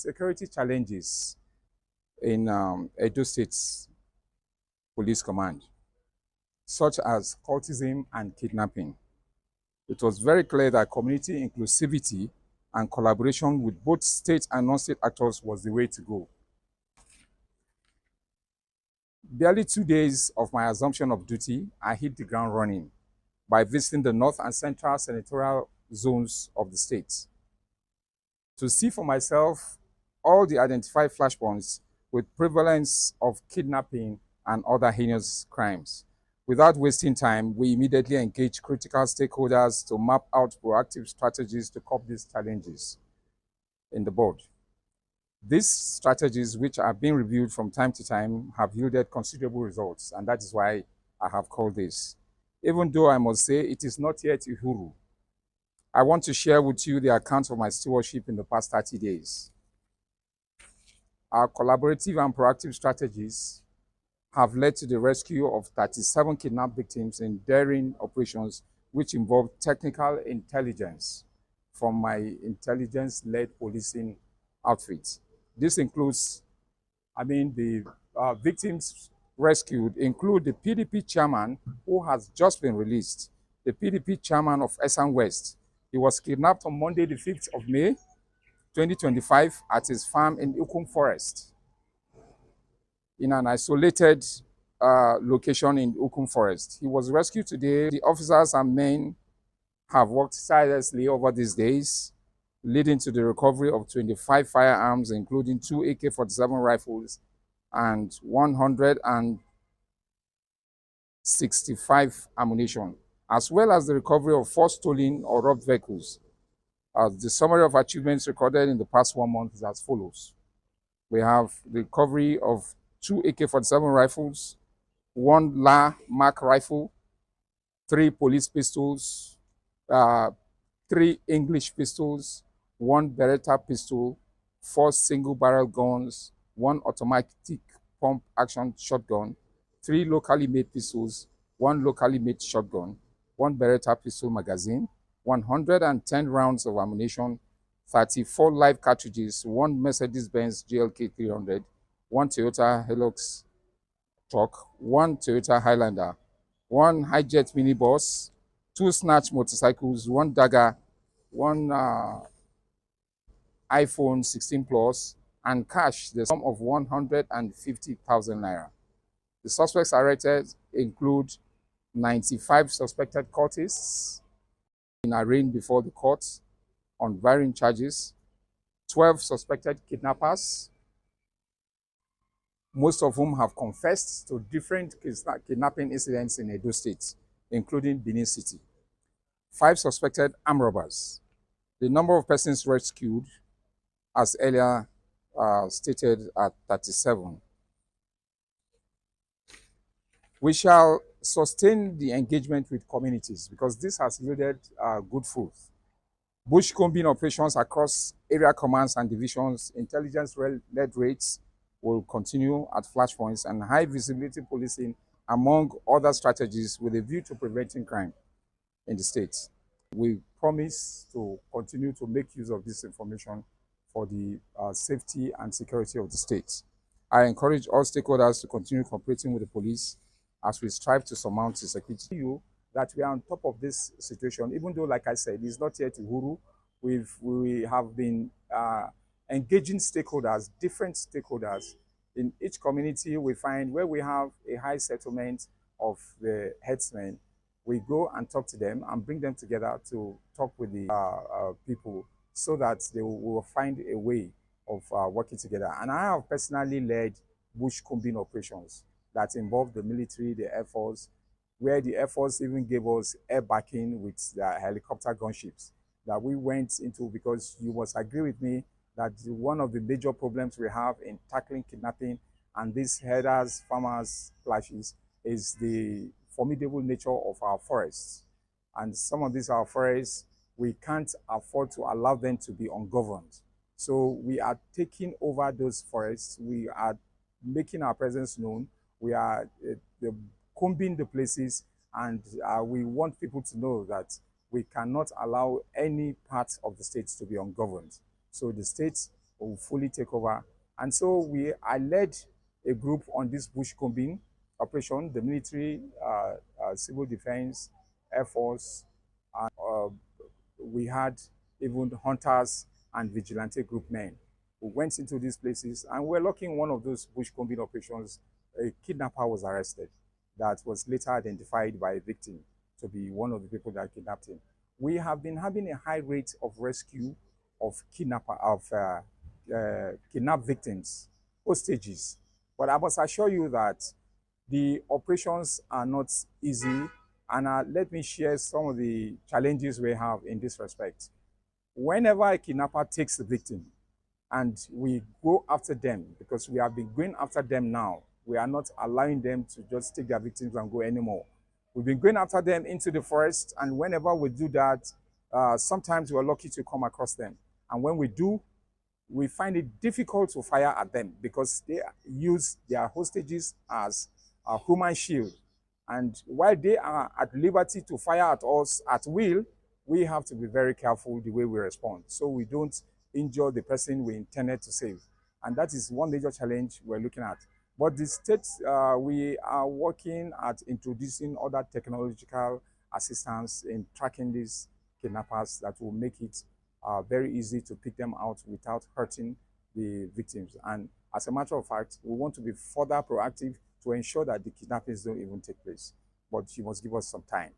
Security challenges in Edo State's police command, such as cultism and kidnapping. It was very clear that community inclusivity and collaboration with both state and non-state actors was the way to go. Barely 2 days of my assumption of duty, I hit the ground running by visiting the north and central senatorial zones of the state to see for myself all the identified flashpoints with prevalence of kidnapping and other heinous crimes. Without wasting time, we immediately engaged critical stakeholders to map out proactive strategies to curb these challenges in the board. These strategies, which are being reviewed from time to time, have yielded considerable results, and that is why I have called this. Even though I must say it is not yet Uhuru, I want to share with you the account of my stewardship in the past 30 days. Our collaborative and proactive strategies have led to the rescue of 37 kidnapped victims in daring operations which involved technical intelligence from my intelligence-led policing outfit. This includes, the victims rescued include the PDP chairman who has just been released, the PDP chairman of Esan West. He was kidnapped on Monday, the 5th of May, 2025 at his farm in Ukum Forest, in an isolated location in Ukum Forest. He was rescued today. The officers and men have worked tirelessly over these days, leading to the recovery of 25 firearms, including 2 AK-47 rifles and 165 ammunition, as well as the recovery of 4 stolen or robbed vehicles. The summary of achievements recorded in the past 1 month is as follows. We have the recovery of 2 AK-47 rifles, 1 La Mark rifle, 3 police pistols, 3 English pistols, 1 Beretta pistol, 4 single-barrel guns, 1 automatic pump-action shotgun, 3 locally made pistols, 1 locally made shotgun, 1 Beretta pistol magazine, 110 rounds of ammunition, 34 live cartridges, 1 Mercedes-Benz GLK 300, 1 Toyota Hilux truck, 1 Toyota Highlander, 1 hijet minibus, 2 snatch motorcycles, 1 Dagger, 1 iPhone 16 Plus, and cash, the sum of 150,000 naira. The suspects arrested include 95 suspected cultists in arraigned before the court on varying charges, 12 suspected kidnappers, most of whom have confessed to different kidnapping incidents in Edo State, including Benin City, 5 suspected armed robbers. The number of persons rescued, as earlier stated, at 37. We shall sustain the engagement with communities because this has yielded good fruit. Bush combing operations across area commands and divisions, intelligence-led raids will continue at flashpoints, and high visibility policing, among other strategies, with a view to preventing crime in the state. We promise to continue to make use of this information for the safety and security of the state. I encourage all stakeholders to continue cooperating with the police as we strive to surmount the security. That we are on top of this situation, even though, like I said, it's not yet Uhuru. We have been engaging stakeholders, different stakeholders. In each community, we find where we have a high settlement of the headsmen, we go and talk to them and bring them together to talk with the people so that they will find a way of working together. And I have personally led bush combing operations that involve the military, the Air Force, where the Air Force even gave us air backing with the helicopter gunships that we went into, because you must agree with me that one of the major problems we have in tackling kidnapping and these herders, farmers clashes is the formidable nature of our forests. And some of these our forests, we can't afford to allow them to be ungoverned. So we are taking over those forests. We are making our presence known. We are combing the places, and we want people to know that we cannot allow any part of the state to be ungoverned. So the state will fully take over. And so I led a group on this bush combing operation, the military, civil defense, Air Force, and we had even hunters and vigilante group men who went into these places, and we're lucky in one of those bush combing operations, a kidnapper was arrested that was later identified by a victim to be one of the people that kidnapped him. We have been having a high rate of rescue of kidnapped victims, hostages. But I must assure you that the operations are not easy, and let me share some of the challenges we have in this respect. Whenever a kidnapper takes the victim and we go after them, because we have been going after them now, we are not allowing them to just take their victims and go anymore. We've been going after them into the forest, and whenever we do that, sometimes we're lucky to come across them. And when we do, we find it difficult to fire at them because they use their hostages as a human shield. And while they are at liberty to fire at us at will, we have to be very careful the way we respond so we don't injure the person we intended to save. And that is one major challenge we're looking at. But the states, we are working at introducing other technological assistance in tracking these kidnappers that will make it very easy to pick them out without hurting the victims. And as a matter of fact, we want to be further proactive to ensure that the kidnappings don't even take place. But you must give us some time.